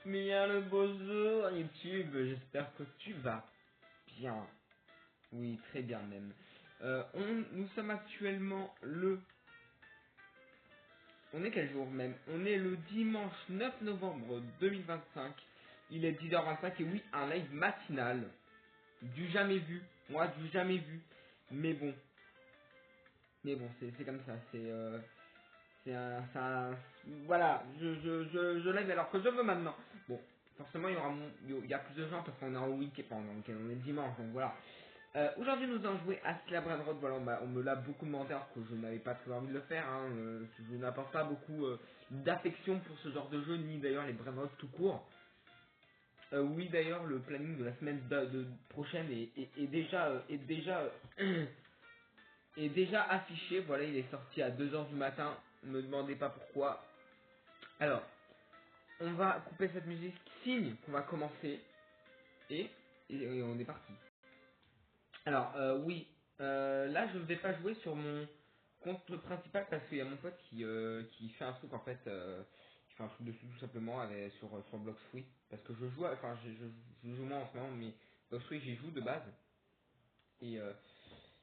Mais il y a le bonjour YouTube, j'espère que tu vas bien. Oui, très bien même. Nous sommes actuellement le... On est quel jour même? On est le dimanche 9 novembre 2025. Il est 10h25 et oui, un live matinal. Du jamais vu. Moi, du jamais vu. Mais bon. Mais bon, c'est comme ça. Voilà, je live alors que je veux maintenant. Bon, forcément, il y a plus de gens parce qu'on est en week-end, enfin, on est dimanche, donc voilà. Aujourd'hui, nous allons jouer à Slabran Road. Voilà, on me l'a beaucoup demandé alors que je n'avais pas très envie de le faire. Hein. Je n'apporte pas beaucoup d'affection pour ce genre de jeu, ni d'ailleurs les Brain Road tout court. Oui, d'ailleurs, le planning de la semaine prochaine est déjà, est déjà affiché. Voilà, il est sorti à 2h du matin. Ne me demandez pas pourquoi. Alors, on va couper cette musique, signe qu'on va commencer, et, et on est parti. Alors, oui, là je ne vais pas jouer sur mon compte principal parce qu'il y a mon pote qui fait un truc en fait, qui fait un truc dessus tout simplement sur Bloxfree. Parce que je joue, enfin je joue moins en ce moment, mais Bloxfree j'y joue de base. Et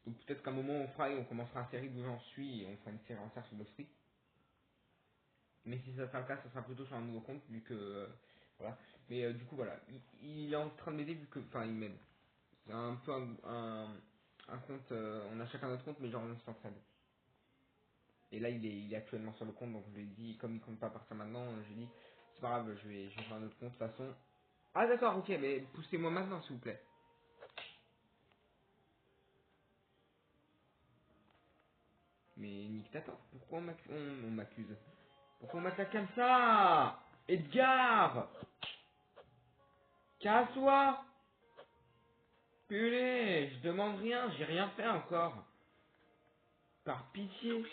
donc peut-être qu'à un moment on commencera une série d'où j'en suis et on fera une série entière sur Bloxfree. Mais si ça sera le cas, ça sera plutôt sur un nouveau compte vu que voilà. Mais du coup voilà, il est en train de m'aider vu que, enfin il m'aide. C'est un peu un compte, on a chacun notre compte, mais genre on s'entraide. Et là il est actuellement sur le compte, donc je lui ai dit, comme il compte pas partir maintenant, je lui ai dit, c'est pas grave, je vais faire un autre compte de toute façon. Ah d'accord, ok, mais poussez-moi maintenant s'il vous plaît. Mais Nick t'attends, pourquoi on m'accuse? Pourquoi on m'attaque comme ça? Edgar, casse-toi. Purée, je demande rien, j'ai rien fait encore. Par pitié.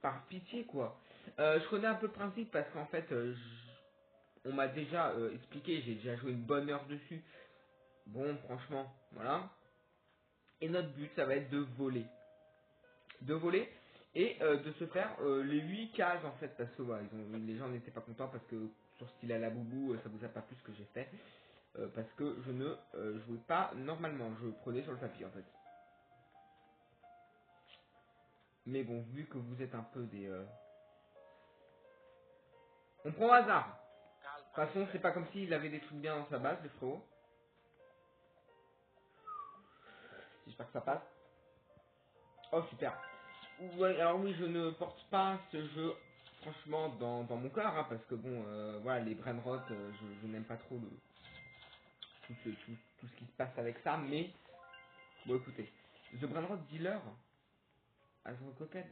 Par pitié quoi. Je connais un peu le principe parce qu'en fait, on m'a déjà expliqué, j'ai déjà joué une bonne heure dessus. Bon, franchement, voilà. Et notre but, ça va être de voler. De voler et de se faire les 8 cases en fait parce que voilà, les gens n'étaient pas contents parce que sur style à la boubou, ça vous a pas plu ce que j'ai fait. Parce que je ne jouais pas normalement, je prenais sur le papier en fait. Mais bon, vu que vous êtes un peu des... On prend au hasard. De toute façon, c'est pas comme s'il avait des trucs bien dans sa base, le frérot. J'espère que ça passe. Oh, super. Ouais, alors oui, je ne porte pas ce jeu, franchement, dans mon cœur, hein, parce que bon, voilà, les brainrot, je n'aime pas trop tout ce qui se passe avec ça, mais, bon, écoutez. The Brainrot Dealer, Azrocoped.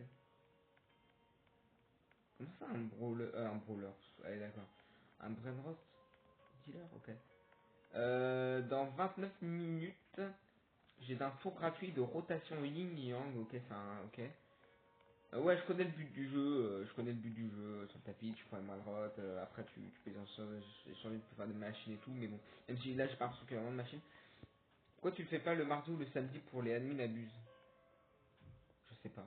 Comment ça, un brawler, allez, d'accord. Un brainrot Dealer, ok. Dans 29 minutes, j'ai un tour gratuit de rotation yin yang, ok, c'est un, ok. Ouais, je connais le but du jeu, je connais le but du jeu, sur le tapis, tu prends une malrotte, après tu peux échanger, tu peux faire des machines et tout, mais bon, même si là j'ai pas l'impression qu'il y a vraiment de machines. Pourquoi tu le fais pas le mardi ou le samedi pour les admins abusent? Je sais pas.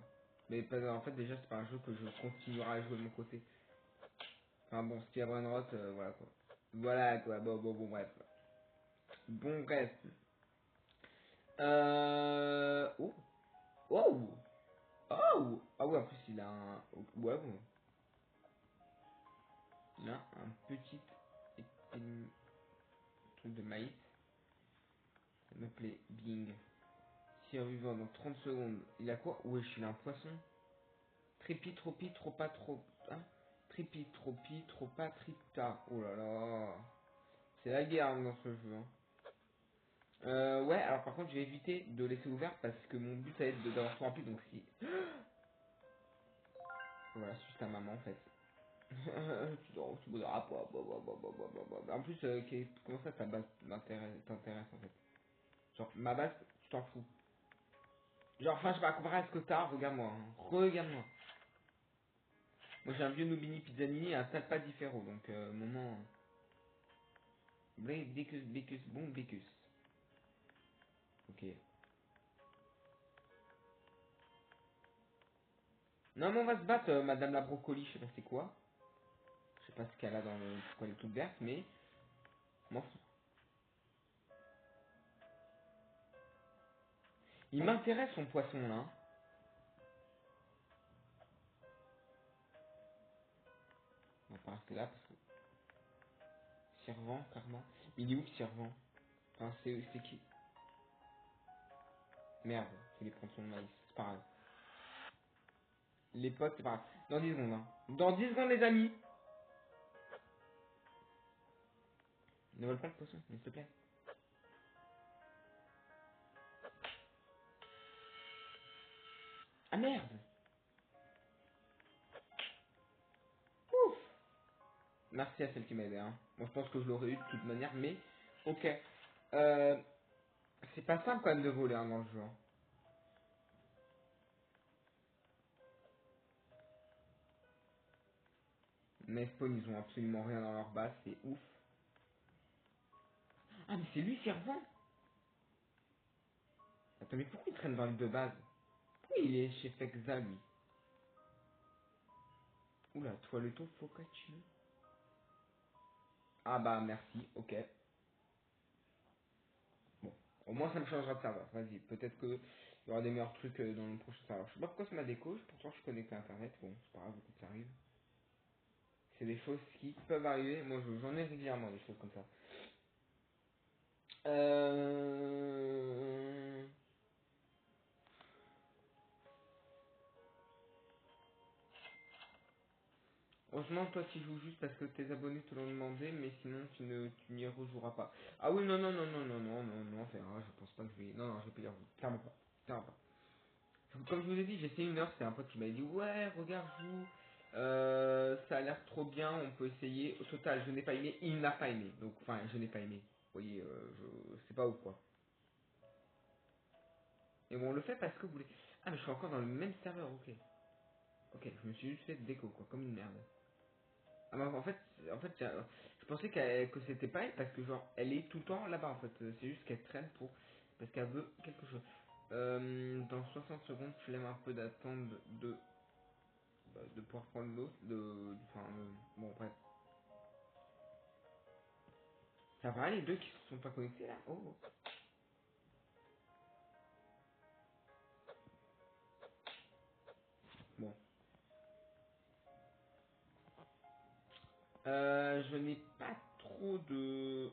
Mais en fait déjà c'est pas un jeu que je continuerai à jouer de mon côté. Enfin bon, ce qui a Brainrot, voilà quoi. Voilà quoi, bon bref. Bon bref. Oh, oh, oh, ah ouais en plus il a un, ouais bon. Il a un petit truc de maïs. Ça m'appelait Bing. Survivant dans 30 secondes. Il a quoi? Wesh, il a un poisson. Trépi, tropi, trop pas, trop. Hein? Trépi, tropi, trop pas, tripta. Oh là là. C'est la guerre hein, dans ce jeu. Hein. Ouais, alors par contre, je vais éviter de laisser ouvert parce que mon but ça va être d'avoir trop rempli. Donc si. Voilà, suite à maman en fait. tu voudras pas. En plus, comment ça ta base t'intéresse en fait? Genre, ma base, tu t'en fous. Genre, enfin, je sais pas, comparé à ce que t'as, regarde-moi. Hein. Regarde-moi. Moi, j'ai un vieux Nubini Pizzanini et un Talpa Differo, donc, moment... Bécus, bon Bécus. Ok. Non, mais on va se battre, Madame la Brocoli, je sais pas c'est quoi. pas ce qu'elle a dans le... Pourquoi elle est toute verte, mais... M'en fous. Il m'intéresse son poisson là. Hein. On va pas rester là parce que... Servant, karma. Il est où le servant? Enfin, c'est qui? Merde, je vais prendre son maïs. C'est pas grave. Les potes, c'est pas grave. Dans 10 secondes, hein. Dans 10 secondes, les amis. Ne vole pas le poisson, s'il te plaît. Ah merde. Ouf. Merci à celle qui m'a aidé, hein. Moi, je pense que je l'aurais eu de toute manière, mais... Ok. Euh... C'est pas simple quand même de voler, hein, dans le jeu. Hein. Mais Spawn, ils ont absolument rien dans leur base, c'est ouf. Ah, mais c'est lui, servant. Attends, mais pourquoi il traîne dans l'île de base? Pourquoi il est chez Fexa, lui? Oula, toi le ton focaccia. Ah bah, merci, ok. Bon, au moins ça me changera de serveur. Vas-y, peut-être que il y aura des meilleurs trucs dans le prochain serveur. Je sais pas pourquoi c'est ma déco, pourtant je suis connecté à internet. Bon, c'est pas grave, écoute, ça arrive. C'est des choses qui peuvent arriver. Moi, j'en ai régulièrement des choses comme ça. Euh... Heureusement, toi, tu joues juste parce que tes abonnés te l'ont demandé, mais sinon, tu n'y rejoueras pas. Ah oui, non, non, non, non, non, non, non, non, c'est vrai, je pense pas que je vais... Non, non, je vais pas y rejouer. Clairement pas. Clairement pas. Comme je vous ai dit, j'ai fait une heure, c'est un pote qui m'a dit ouais, regarde, joue, ça a l'air trop bien, on peut essayer. Au total, je n'ai pas aimé, il n'a pas aimé. Donc, enfin, je n'ai pas aimé. Vous voyez, je sais pas où quoi. Et bon, on le fait parce que vous voulez. Ah, mais je suis encore dans le même serveur, ok. Ok, je me suis juste fait déco, quoi, comme une merde. Ah, mais en fait, je pensais que c'était pas elle parce que genre, elle est tout le temps là-bas en fait. C'est juste qu'elle traîne pour parce qu'elle veut quelque chose. Dans 60 secondes, flemme un peu d'attendre de pouvoir prendre l'autre, enfin, bon, bref. Ça va les deux qui se sont pas connectés là? Oh, oh. Bon. Je n'ai pas trop de...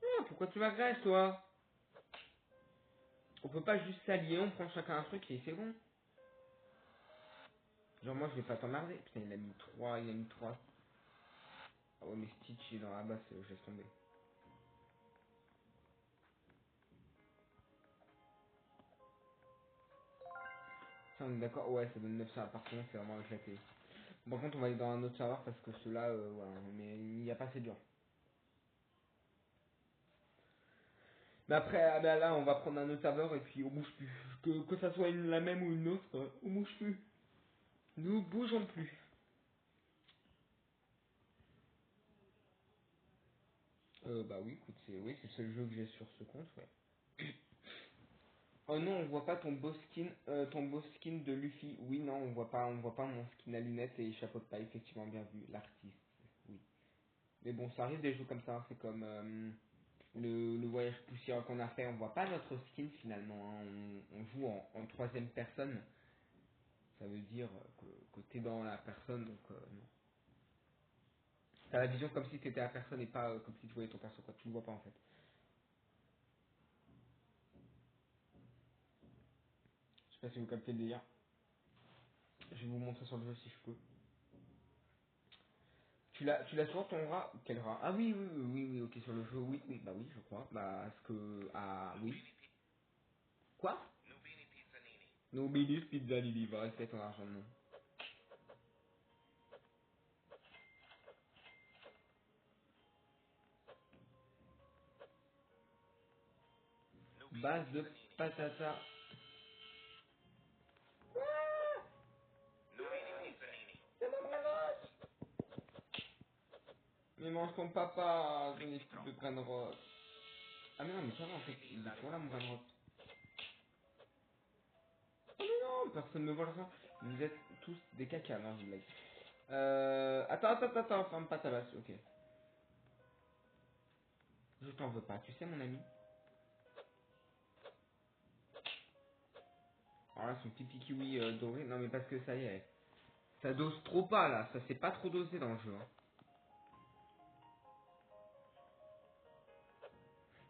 Ah, pourquoi tu m'agresses, toi? On peut pas juste s'allier, on prend chacun un truc et c'est bon. Genre, moi, je vais pas t'emmerder. Putain, il a mis 3 il a mis 3. Ah ouais, mais Stitch est dans la basse, je laisse tomber. Ça, on est d'accord? Ouais, ça donne 900 par contre, c'est vraiment éclaté. Par contre, on va aller dans un autre serveur parce que ceux-là, voilà, mais il n'y a pas assez dur. Mais après, ah bah là, on va prendre un autre serveur et puis on bouge plus. Que ça soit la même ou une autre, on bouge plus. Nous bougeons plus. Bah oui, écoute, oui, c'est le seul jeu que j'ai sur ce compte, ouais. Oh non, on voit pas ton beau skin de Luffy. Oui, non, on voit pas mon skin à lunettes et chapeau de paille, effectivement, bien vu, l'artiste. Oui. Mais bon, ça arrive des jeux comme ça, hein, c'est comme le voyage poussière qu'on a fait, on voit pas notre skin finalement, hein, on joue en troisième personne. Ça veut dire que t'es dans la personne, donc non. T'as la vision comme si t'étais la personne et pas comme si tu voyais ton perso, quoi. Tu le vois pas en fait. Je sais pas si vous captez le délire. Je vais vous montrer sur le jeu si je peux. Tu l'as sur ton rat? Quel rat? Ah oui, oui, oui, oui, oui, ok, sur le jeu, oui, oui, bah oui, je crois. Bah, est-ce que... Ah, oui. Quoi? No Billy's Pizza Lily, va rester ton argent, non. Base de patata. C'est mon bras. Mais mange ton papa, ton équipe de graines roses. Ah mais non, mais ça va en fait, il est toujours là mon grain de rose. personne me voit l'ensemble. Vous êtes tous des caca, non, je blague. Attends, ferme pas ta base, ok. Je t'en veux pas, tu sais mon ami. Alors là, son pipi kiwi doré, non mais parce que ça y est, ça dose trop pas là, ça s'est pas trop dosé dans le jeu. Hein.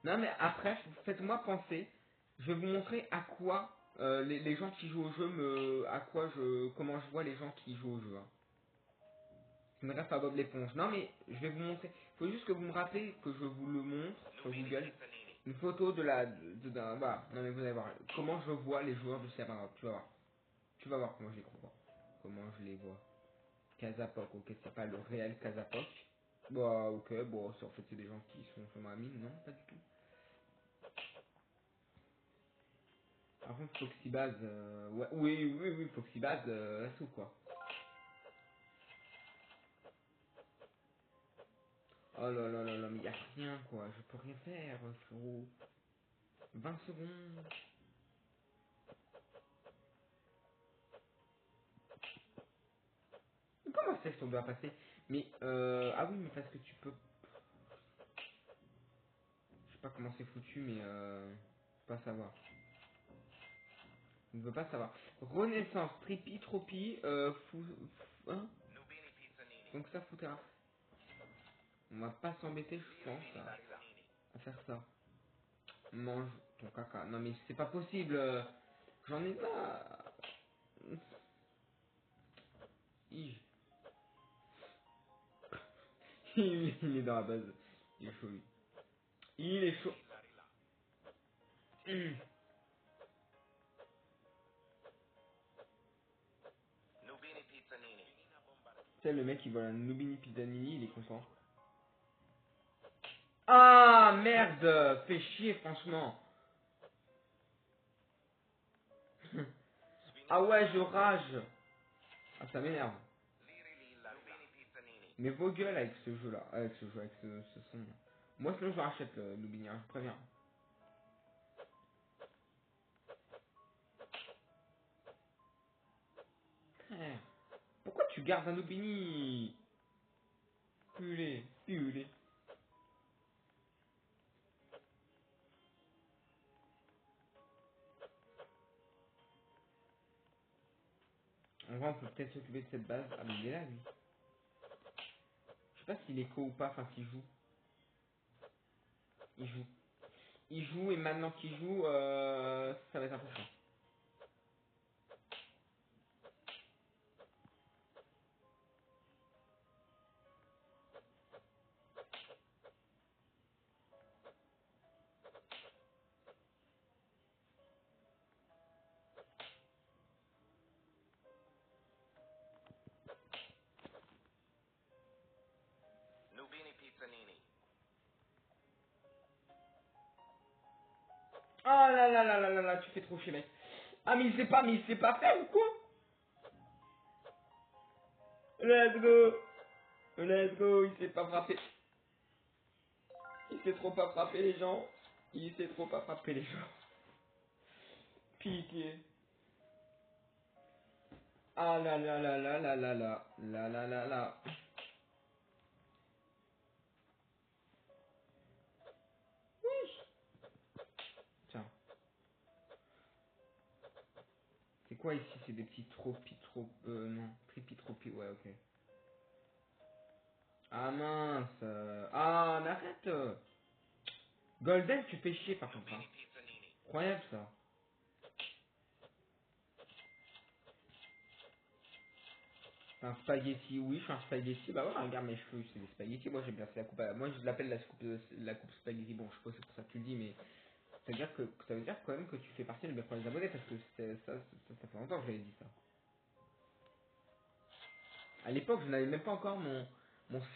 Non mais après, faites-moi penser, je vais vous montrer à quoi les gens qui jouent au jeu comment je vois les gens qui jouent au jeu. Hein. Je me reste à Bob l'éponge. Non mais je vais vous montrer. Il faut juste que vous me rappelez que je vous le montre sur Google. Une photo de la... voilà. Non mais vous allez voir. Comment je vois les joueurs de Serra. Tu vas voir. Tu vas voir comment je les vois. Comment je les vois. Casapok, ok. C'est pas le réel Casapok. Bah ok. Bon, en fait c'est des gens qui sont sur ma mine. Non, pas du tout. Par contre Foxybase... ouais, oui. Foxybase, tout quoi. Oh là, mais y a rien quoi. Je peux rien faire, frérot. 20 secondes. Comment c'est qu'on doit passer? Mais ah oui, mais parce que tu peux. Je sais pas comment c'est foutu, mais pas savoir. Je ne veux pas savoir. Renaissance, Trippy, Tropi, hein. Donc ça foutera. On va pas s'embêter, je pense, à faire ça. Mange ton caca. Non mais c'est pas possible. J'en ai pas. Ige. Il est dans la base. Il est chaud lui. Il est chaud. Hum. Tu sais, le mec il voit un Nubini Pizzanini, il est content. Ah merde, fais chier franchement. Ah ouais, je rage. Ah ça m'énerve. Mais vos gueules avec ce jeu là, avec ce jeu, avec ce son. Moi sinon je rachète le Nubini, hein, je préviens. Frère, pourquoi tu gardes un Nubini? Pulé. En vrai on peut peut-être s'occuper de cette base. Ah mais il est là lui. Je sais pas s'il est co ou pas, enfin s'il joue. Il joue. Il joue et maintenant qu'il joue, ça va être important. Ah là, tu fais trop chier mec. Ah mais il sait pas faire ou quoi? Let's go. Let's go, il sait pas frapper. Il sait trop pas frapper les gens. Il sait trop pas frapper les gens. Pitié. Ah là. Tiens, c'est quoi ici? C'est des petits non, tripi, ouais, ok. Ah mince. Ah, mais arrête. Golden, tu fais chier par contre. Hein. Incroyable ça. Un spaghetti, oui, je suis un spaghetti. Bah ouais, regarde mes cheveux, c'est des spaghettis. Moi j'aime bien, c'est la coupe. Moi je l'appelle la coupe spaghetti. Bon, je sais pas si c'est pour ça que tu le dis, mais ça veut dire quand même que tu fais partie de mes premiers abonnés parce que ça fait longtemps que j'avais dit ça. À l'époque, je n'avais même pas encore mon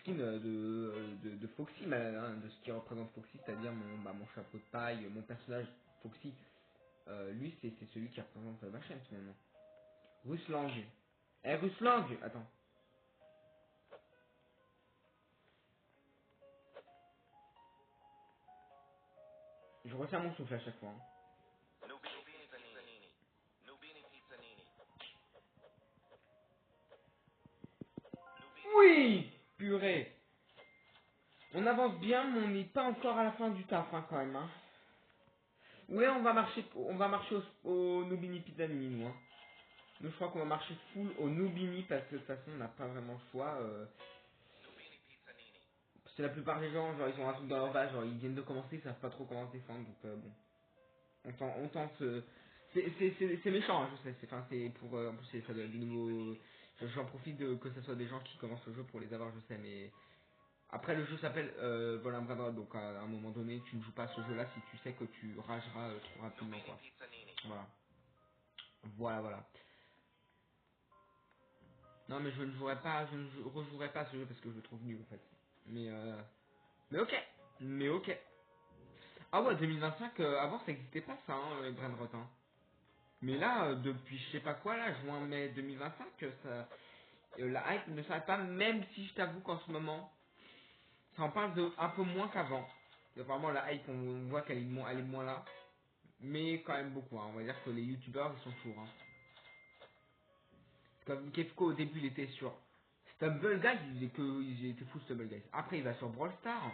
skin de Foxy, de ce qui représente Foxy, c'est-à-dire mon chapeau de paille, mon personnage Foxy. Lui, c'est celui qui représente ma chaîne finalement. Ruslang. Eh, Ruslang. Attends. Je retiens mon souffle à chaque fois. Hein. Oui, purée. On avance bien, mais on n'est pas encore à la fin du taf, hein, quand même. Hein. Ouais, on va marcher au Nubini Pizzanini, nous. Hein. Nous, je crois qu'on va marcher full au Nubini parce que de toute façon, on n'a pas vraiment le choix. Parce que la plupart des gens, genre, ils ont un truc dans leur base, genre, ils viennent de commencer, ils savent pas trop comment se défendre, donc bon. On tente. C'est méchant, hein, je sais. Enfin, c'est pour. En plus, ça doit être de nouveau. J'en profite que ce soit des gens qui commencent le jeu pour les avoir, je sais, mais. Après, le jeu s'appelle Vol un Brainrot, donc à un moment donné, tu ne joues pas à ce jeu-là si tu sais que tu rageras trop rapidement, quoi. Voilà. Voilà. Non, mais je ne jouerai pas, je ne rejouerai pas à ce jeu parce que je le trouve nul, en fait. Mais ok. Mais ok. Ah ouais, 2025, avant, ça n'existait pas, ça, hein, Brainrot, hein. Mais là, depuis je sais pas quoi, là, juin-mai 2025, ça, la hype ne s'arrête pas, même si je t'avoue qu'en ce moment, ça en parle de un peu moins qu'avant. Vraiment, la hype, on voit elle est moins là. Mais quand même beaucoup, hein. On va dire que les youtubeurs, ils sont toujours. Hein. Comme Kefko, au début, il était sur Stumble Guys, il était fou Stumble Guys. Après, il va sur Brawl Stars.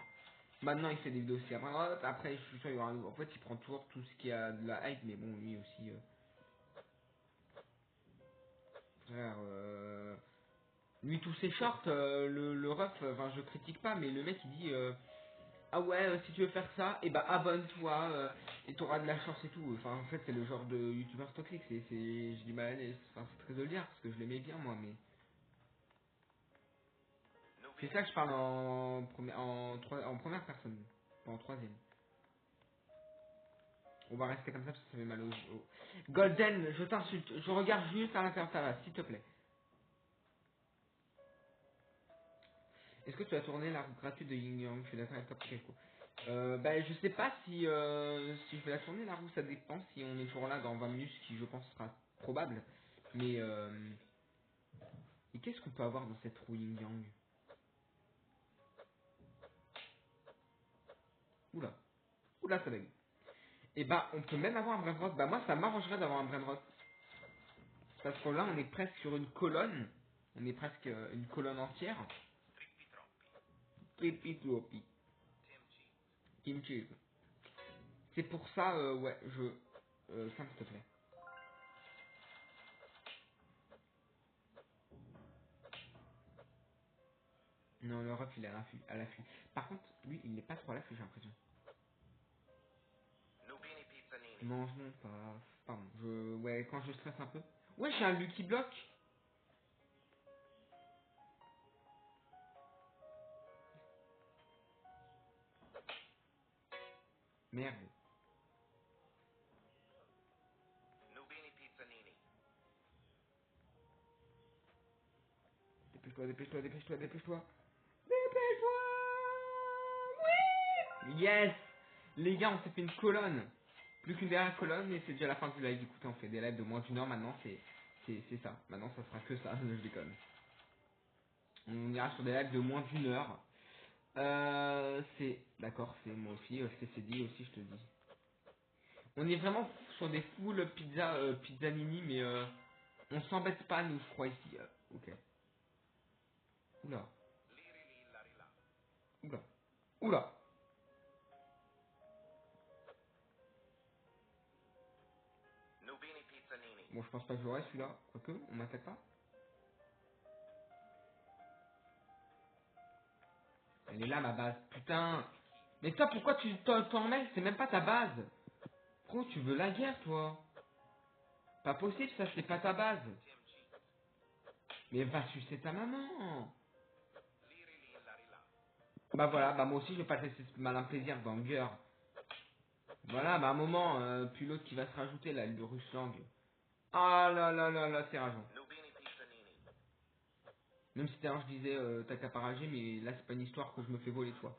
Maintenant, il fait des vidéos aussi à droite. Après, je suis sûr, il y aura en fait, il prend toujours tout ce qui a de la hype, mais bon, lui aussi. Frère, lui, tous ses shorts, le ref, enfin, je critique pas, mais le mec, il dit ah ouais, si tu veux faire ça, et bah abonne-toi, et t'auras de la chance et tout. Enfin, en fait, c'est le genre de youtubeur toxique, j'ai du mal à l'aise. Enfin, c'est très de le dire, parce que je l'aimais bien, moi, mais. C'est ça que je parle en première personne, pas en troisième. On va rester comme ça parce que ça fait mal au. Golden, je t'insulte, je regarde juste à l'intérieur de ta base, s'il te plaît. Est-ce que tu as tourné la roue gratuite de Yin Yang? Je suis d'accord avec toi, Piquet. Bah, je sais pas si je vais la tourner la roue, ça dépend si on est toujours là dans 20 minutes, ce qui je pense sera probable. Mais et qu'est-ce qu'on peut avoir dans cette roue Yin Yang? Oula, oula ça bug. Et bah on peut même avoir un brain rot. Bah moi ça m'arrangerait d'avoir un brain rot. Parce que là on est presque sur une colonne. On est presque une colonne entière. Pipi Tuopi. Kimchi. C'est pour ça, ouais, ça s'il te plaît. Non, le ref il est à l'affût. Par contre, lui, il n'est pas trop à l'affût, j'ai l'impression. Mange non pas. Pardon, ouais, quand je stresse un peu. Ouais, j'ai un Lucky Block. Merde. Dépêche-toi, dépêche-toi, dépêche-toi, dépêche-toi. Dépêche-toi. Oui. Yes. Les gars, on s'est fait une colonne. Plus qu'une dernière colonne et c'est déjà la fin du live. Écoutez, on fait des lives de moins d'une heure maintenant. C'est ça. Maintenant, ça sera que ça. Je déconne. On ira sur des lives de moins d'une heure. C'est... D'accord, c'est moi aussi. C'est dit aussi, je te dis. On est vraiment sur des full pizza mini, mais on s'embête pas, nous, je crois, ici. Ok. Oula. Oula. Oula. Bon, je pense pas que j'aurai celui-là. Quoique, on m'attaque pas. Elle est là, ma base. Putain. Mais toi, pourquoi tu t'en mêles? C'est même pas ta base. Pourquoi tu veux la guerre, toi? Pas possible, ça, c'est pas ta base. Mais va sucer ta maman. Bah voilà, bah moi aussi, je vais pas te laisser ce malin plaisir, banger. Voilà, bah à un moment, puis l'autre qui va se rajouter, là, le Ruslang. Ah là là là là, c'est rageant. Même si tout à l'heure je disais t'as qu'à pas rager, mais là c'est pas une histoire que je me fais voler toi.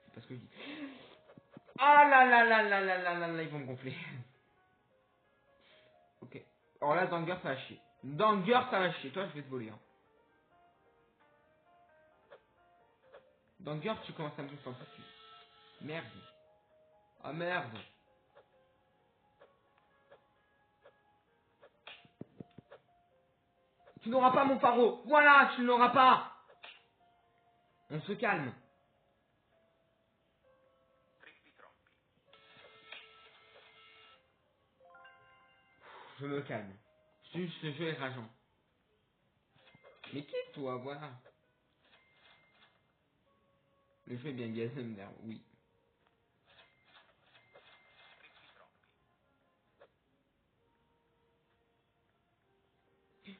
C'est parce que je dis. Ah là là là là là là là là, ils vont me gonfler. Ok. Alors là, Danger ça va chier. Danger ça va chier, toi je vais te voler. Hein. Danger tu commences à me bouffer un peu dessus. Merde. Ah merde. Tu n'auras pas mon paro. Voilà, tu ne l'auras pas. On se calme. Je me calme. Juste ce jeu est rageant. Mais quitte-toi, voilà. Le jeu est bien gazé, merde, oui.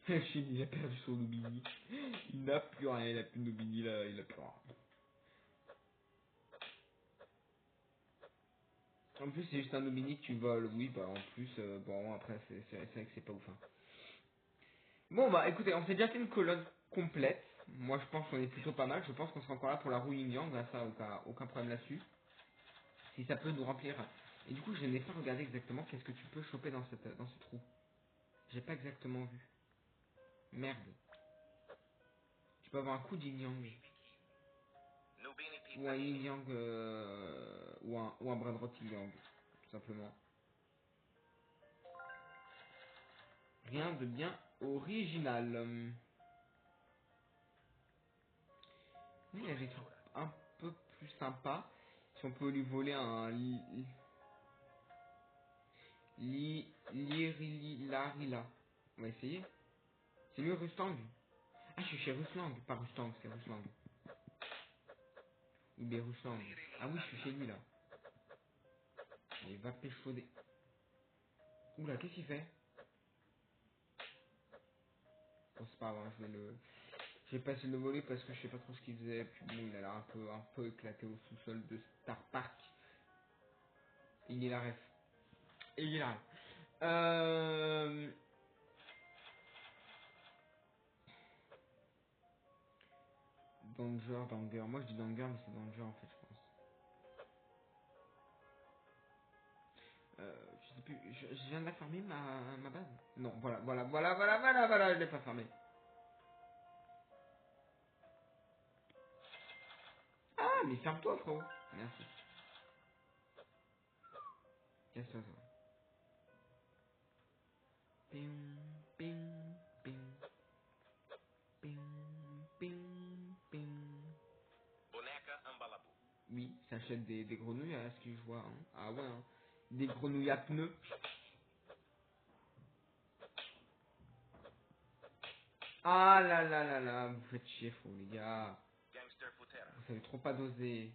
Chine, il a perdu son Nubini. Il n'a plus rien, il a plus de Nubini là, il a plus rien. En plus, c'est juste un Nubini que tu voles, oui, bah en plus, bon, après, c'est vrai que c'est pas ouf. Hein. Bon, bah écoutez, on s'est déjà fait une colonne complète. Moi, je pense qu'on est plutôt pas mal. Je pense qu'on sera encore là pour la roue yin-yang, là, ça, aucun problème là-dessus. Si ça peut nous remplir. Et du coup, je n'ai pas regardé exactement qu'est-ce que tu peux choper dans ce trou. J'ai pas exactement vu. Merde. Tu peux avoir un coup de yin-yang. Ou un yin-yang, ou un bras droit yin-yang, tout simplement. Rien de bien original. Oui, il y a des trucs un peu plus sympas. Si on peut lui voler un Lirila. On va essayer. C'est lui Rustang. Ah, je suis chez Ruslang, pas Rustang, c'est Ruslang. Ou bien Ruslang. Ah oui, je suis chez lui là. Il va péchauder. Oula, qu'est-ce qu'il fait? Bon, c'est pas grave, j'ai passé le voler parce que je sais pas trop ce qu'il faisait. Puis bon, il a l'air un peu éclaté au sous-sol de Star Park. Il est la ref. Et il est la ref. Danger. Moi je dis Danger, mais c'est Danger en fait, je pense. Je sais plus, je viens de la fermer ma base. Non, voilà, je l'ai pas fermée. Ah, mais ferme-toi, frérot. Merci. Casse-toi, toi. Ping, ping, ping, ping, ping, ping. Oui, ça achète des grenouilles à ce que je vois. Hein. Ah ouais, hein. Des grenouilles à pneus. Ah là, vous faites chier, faux, les gars. Vous savez trop pas doser.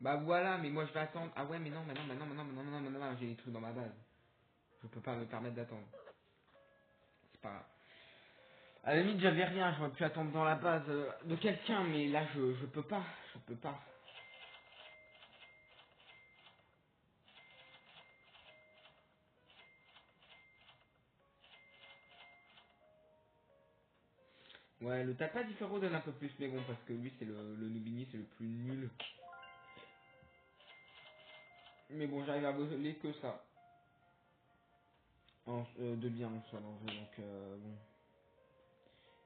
Bah voilà, mais moi je vais attendre. Ah ouais, mais non, j'ai des trucs dans ma base. Je peux pas me permettre d'attendre. C'est pas grave. À la limite, j'avais rien, j'aurais pu attendre dans la base de quelqu'un, mais là je peux pas. Je peux pas. Ouais, le Tapa Differo donne un peu plus, mais bon, parce que lui, c'est le Nubini, c'est le plus nul. Mais bon, j'arrive à voler que ça. De bien en soi dans le jeu, donc bon.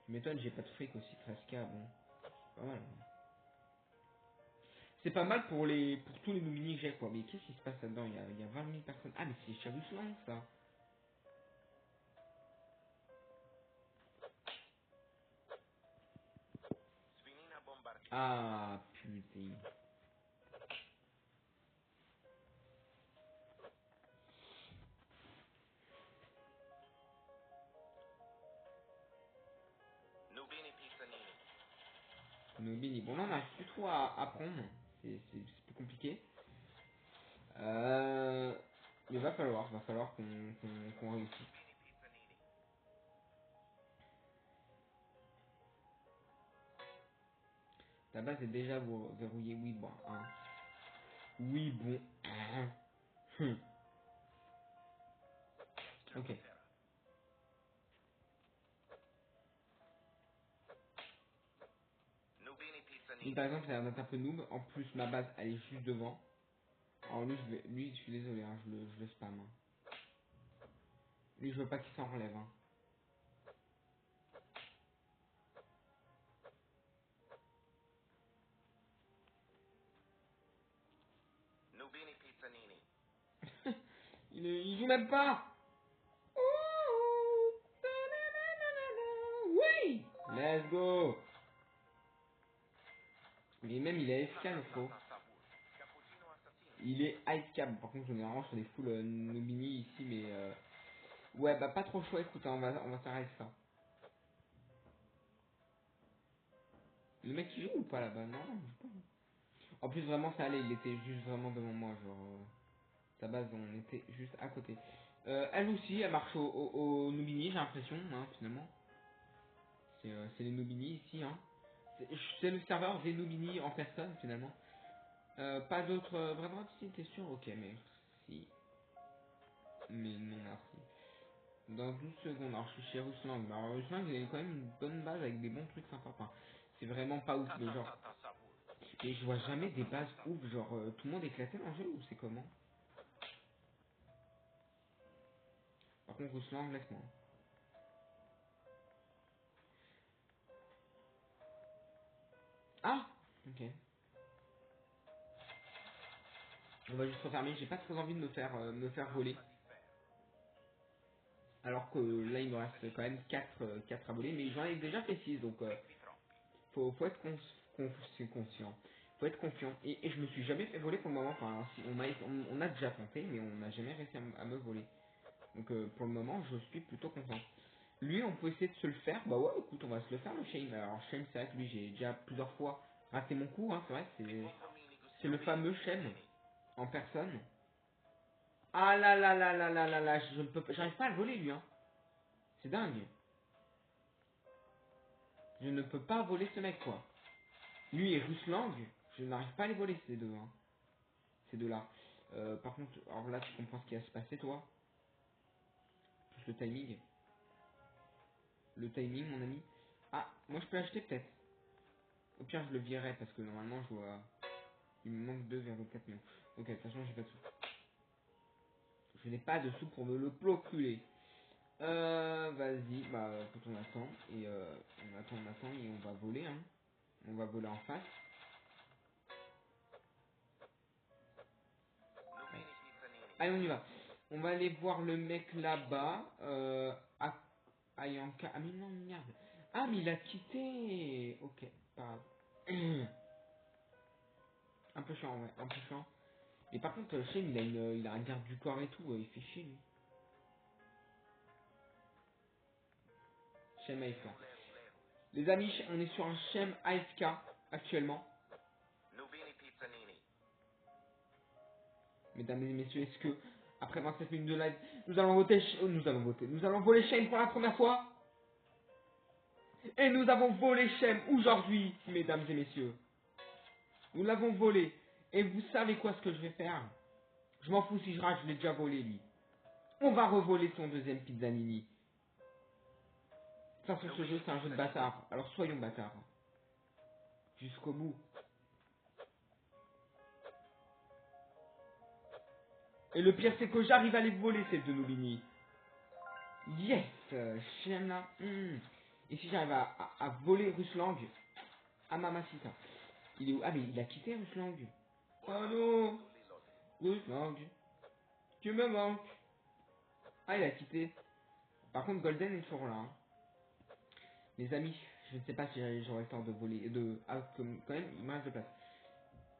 Je m'étonne, j'ai pas de fric aussi, 13K, bon. Pas mal. Hein. C'est pas mal pour tous les Nubini que j'ai, quoi. Mais qu'est-ce qui se passe là-dedans? Il y a 20 000 personnes. Ah, mais c'est Charuslan, ça. Ah, putain. Nubini. Bon, là, on a plus trop à apprendre. C'est plus compliqué. Il va falloir qu'on réussisse. La base est déjà verrouillée, oui, bon, hein. Oui, bon, hein. Ok. Lui, par exemple, c'est un un peu noob. En plus, ma base, elle est juste devant. Alors lui, je suis désolé, hein, je le spam. Hein. Lui, je veux pas qu'il s'en relève. Hein. il joue même pas. Oui. Let's go. Mais même il est AFK le frérot. Il est high cap. Par contre je me range sur des full Nobini ici mais ouais bah pas trop chaud. Écoute hein, on va s'arrêter ça. Le mec il joue ou pas là-bas? Non, il joue pas. En plus vraiment ça allait, il était juste vraiment devant moi genre sa base on était juste à côté. Elle aussi elle marche au Nubini j'ai l'impression hein, finalement. C'est les Nubini ici hein. C'est le serveur des Nubini en personne finalement. Pas d'autres vraiment si t'es sûr? Ok merci. Mais non merci. Dans 12 secondes, alors je suis chez Ruslang. Alors Ruslang il a quand même une bonne base avec des bons trucs sympas. Enfin, c'est vraiment pas ouf mais genre. Et je vois jamais des bases ouf, genre tout le monde éclatait dans le jeu ou c'est comment? Par contre Ruslang laisse-moi. Ah ok. On va juste refermer, j'ai pas très envie de me faire voler. Alors que là il me reste quand même 4 à voler, mais j'en ai déjà fait 6 donc faut être conscient. Faut être confiant. Et je me suis jamais fait voler pour le moment, enfin si, on a déjà tenté mais on n'a jamais réussi à me voler. Donc pour le moment je suis plutôt content. Lui on peut essayer de se le faire, bah ouais écoute on va se le faire le Shane. Alors Shane c'est vrai que lui j'ai déjà plusieurs fois raté mon coup, hein, c'est vrai, c'est le fameux Shane en personne. Ah là là là là là là là, je ne peux pas, j'arrive pas à le voler lui hein. C'est dingue. Je ne peux pas voler ce mec quoi. Lui et Ruslang, je n'arrive pas à les voler ces deux hein. Ces deux là. Par contre, alors là tu comprends ce qui va se passer toi. Plus le timing. Le timing mon ami. Ah, moi je peux l'acheter peut-être. Au pire je le virerai parce que normalement je dois. Il me manque 2,4 millions. Ok, de toute façon j'ai pas de sous. Je n'ai pas de sous pour me le procurer. Vas-y, bah écoute on attend. Et on attend et on va voler hein. On va voler en face. Ouais. Allez, on y va. On va aller voir le mec là-bas. Ayanka. Ah, mais non, merde. Ah, mais il a quitté. Ok, pas grave. Un peu chiant, ouais, un peu chiant. Et par contre, Shem, il a un garde du corps et tout. Il fait chier, lui. Shem AFK. Les amis, on est sur un Shem AFK actuellement. Mesdames et messieurs, est-ce que, après 27 minutes de live, nous allons voter, nous allons voler Shem pour la première fois? Et nous avons volé Shem aujourd'hui, mesdames et messieurs. Nous l'avons volé. Et vous savez quoi ce que je vais faire? Je m'en fous si je rate, je l'ai déjà volé lui. On va revoler son deuxième Pizzanini. De toute façon, ce jeu c'est un jeu de bâtard. Alors soyons bâtards. Jusqu'au bout. Et le pire c'est que j'arrive à les voler ces deux Nobini. Yes, Shem là. Et si j'arrive à voler Ruslang à Mamacita. Il est où? Ah mais il a quitté Ruslang. Oh non, Ruslang, tu me manques. Ah il a quitté. Par contre Golden est toujours là. Hein. Les amis, je ne sais pas si j'aurai le temps de voler. Ah, quand même, il me reste de place.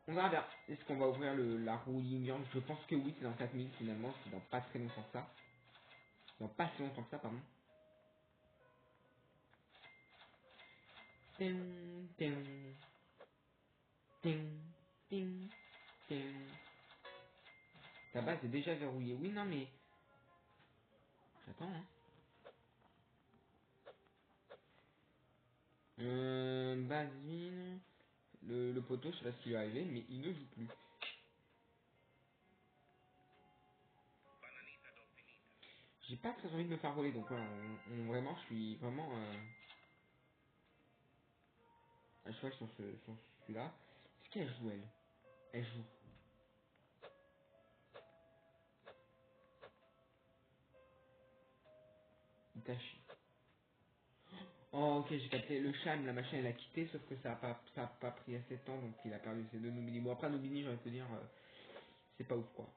On verra bien. Est-ce qu'on va ouvrir la roue yin yang? Je pense que oui, c'est dans 4 minutes finalement. C'est dans pas très longtemps que ça. Dans pas si longtemps que ça, pardon. Ting, ting, ting, ting, ting. Ta base est déjà verrouillée. Oui, non, mais. J'attends, hein. Basine. Le poteau, je sais pas ce qui lui est arrivé, mais il ne joue plus. J'ai pas très envie de me faire voler, donc voilà, vraiment, je suis vraiment à cheval sur celui-là. Est-ce qu'elle joue, elle? Elle joue. Itachi. Oh, ok, j'ai capté. Le Shan, la machine, elle a quitté, sauf que ça a pas pris assez de temps, donc il a perdu ses deux Nobini. Bon, après, Nobini, j'ai envie de te dire, c'est pas ouf, quoi.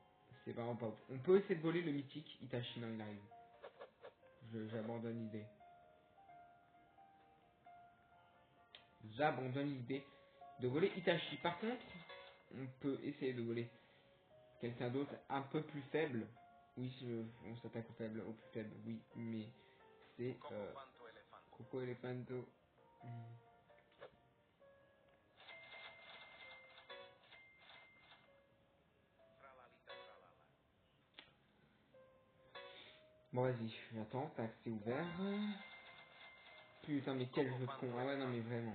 C'est vraiment pas ouf. On peut essayer de voler le mythique Itachi, non, il arrive. J'abandonne l'idée. j'abandonne l'idée de voler Itachi. Par contre, on peut essayer de voler quelqu'un d'autre un peu plus faible. Oui, si on s'attaque au plus faible, oui, mais c'est Coco Elefanto. Bon, vas-y, j'attends, tac, c'est ouvert. Putain, mais quel jeu de con. Ah ouais, non, mais vraiment.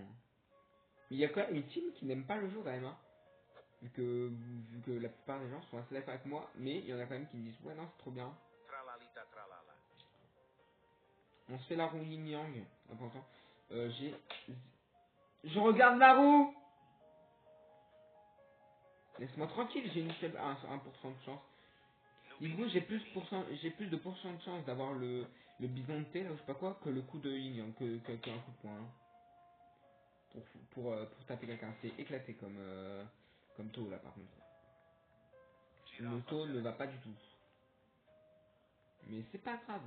Mais il y a quand même une team qui n'aime pas le jeu quand même, hein. Vu que la plupart des gens sont assez d'accord avec moi, mais il y en a quand même qui me disent ouais non c'est trop bien. On se fait la roue yin yang, important. Je regarde la roue. Laisse-moi tranquille, j'ai une faible 1% de chance. Du coup j'ai plus de pourcent de chance d'avoir le bison de thé là ou je sais pas quoi que le coup de yin yang, qu'un coup de poing. Hein. Pour taper quelqu'un, c'est éclaté comme taux là par contre. Le taux ne va pas du tout. Mais c'est pas grave.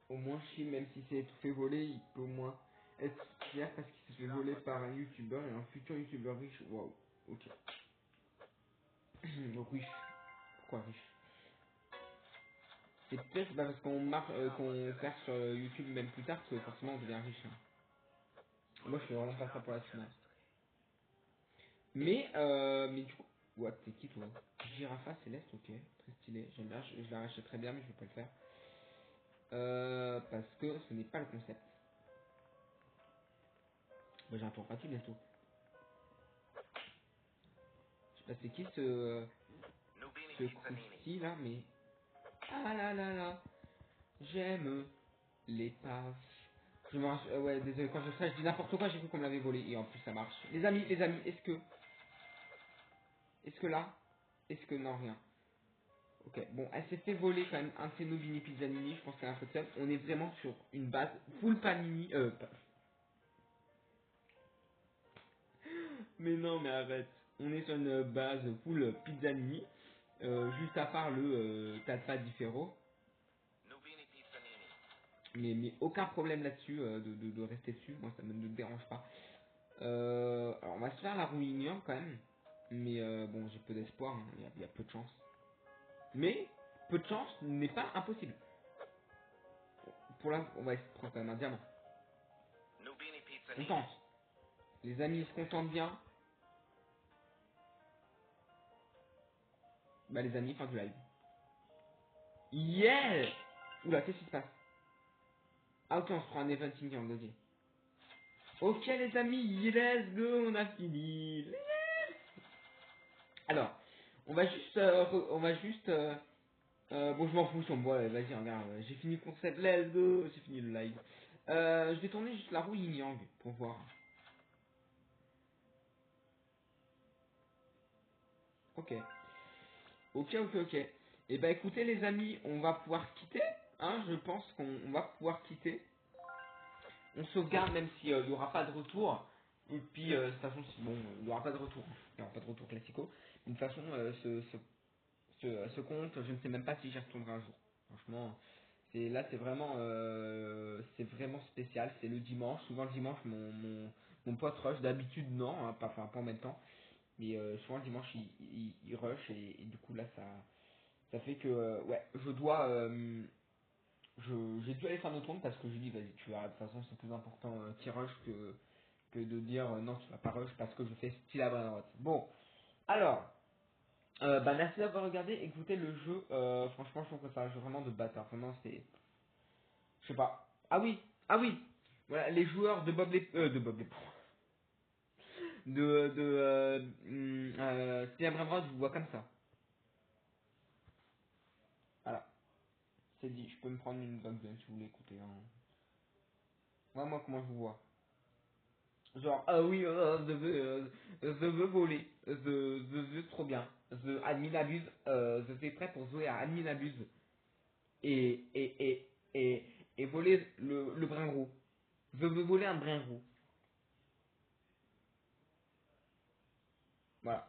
Au moins Chine, même si c'est tout fait voler, il peut au moins être fier parce qu'il s'est fait voler par un youtubeur et un futur youtubeur riche. Waouh, ok. Donc riche. Pourquoi riche? C'est peut-être parce qu'on perd sur YouTube même plus tard que forcément on devient riche. Hein. Moi je fais vraiment pas ça pour la finale. Mais du coup, what, t'es qui toi? Girafa céleste, ok, très stylé, j'aime bien, je la rachète très bien mais je vais pas le faire. Parce que ce n'est pas le concept. Moi j'ai un tour gratuit bientôt. Je sais pas c'est qui ce Christy là, mais... Ah là là là, j'aime les passes. Je me ouais, désolé, quand je serai, je dis n'importe quoi, j'ai cru qu'on me l'avait volé, et en plus ça marche. Les amis, est-ce que là, est-ce que non, rien. Ok, bon, elle s'est fait voler quand même un de ces Nobini Pizzanini, je pense qu'elle a un peu de seum. On est vraiment sur une base full panini, mais non, mais arrête. On est sur une base full Pizzanini, juste à part le Talpa di Ferro. Mais aucun problème là-dessus, de rester dessus, moi ça ne me dérange pas. Alors on va se faire la réunion quand même, mais bon j'ai peu d'espoir, hein. Il y a peu de chance. Mais peu de chance n'est pas impossible. Pour là, on va prendre quand même un diamant. On tente. Les amis se contentent bien. Bah les amis, fin du live. Yeah. Oula, qu'est-ce qui se passe? Ah ok, on se prend un eventing en gosier. Ok les amis, let's go, on a fini. Alors, on va juste bon, je m'en fous, on me voit, vas-y, regarde, j'ai fini le concept, let's go, j'ai fini le live. Je vais tourner juste la roue yin yang pour voir. Ok, ok. Et bah écoutez les amis, on va pouvoir quitter, hein, je pense qu'on va pouvoir quitter. On sauvegarde même s'il n'y aura pas de retour. Et puis, de toute façon, bon, il n'y aura pas de retour. Il n'y aura pas de retour classico. Mais de toute façon, ce compte, je ne sais même pas si j'y retournerai un jour. Franchement, c'est vraiment spécial. C'est le dimanche. Souvent le dimanche, mon pote rush. D'habitude non, hein, pas en même temps. Mais souvent le dimanche, il rush et du coup là, ça fait que ouais, j'ai dû aller faire notre compte parce que je dis vas-y tu verras. De toute façon, c'est plus important qui rush que de dire non tu vas pas rush parce que je fais style à droite. Bon, alors. Bah merci d'avoir regardé, écoutez le jeu, franchement je trouve que c'est un jeu vraiment de bâtard, vraiment c'est, je sais pas, ah oui, voilà, les joueurs de Bob les, de Bob les, Steam Bravras, je vous vois comme ça, voilà, c'est dit, je peux me prendre une bonne si vous voulez écouter, hein. Moi comment je vous vois, genre, ah oui, je veux voler, je veux trop bien, admin abuse, je suis prêt pour jouer à admin abuse, et, et, et, et, et voler le brin roux. Je veux voler un brin roux. Voilà.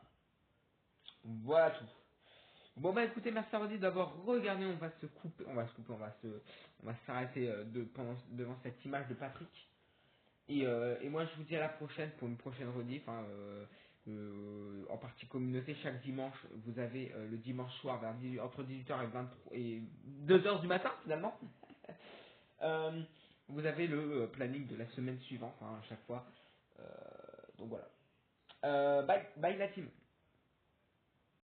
Voilà tout. Bon bah écoutez, merci à vous d'avoir regardé. On va se couper, on va s'arrêter devant cette image de Patrick. Et moi je vous dis à la prochaine pour une prochaine rediff. En partie communauté, chaque dimanche, vous avez le dimanche soir entre 18h et 23 et 2h du matin finalement. Euh, vous avez le planning de la semaine suivante à chaque fois. Donc voilà. Bye, bye la team.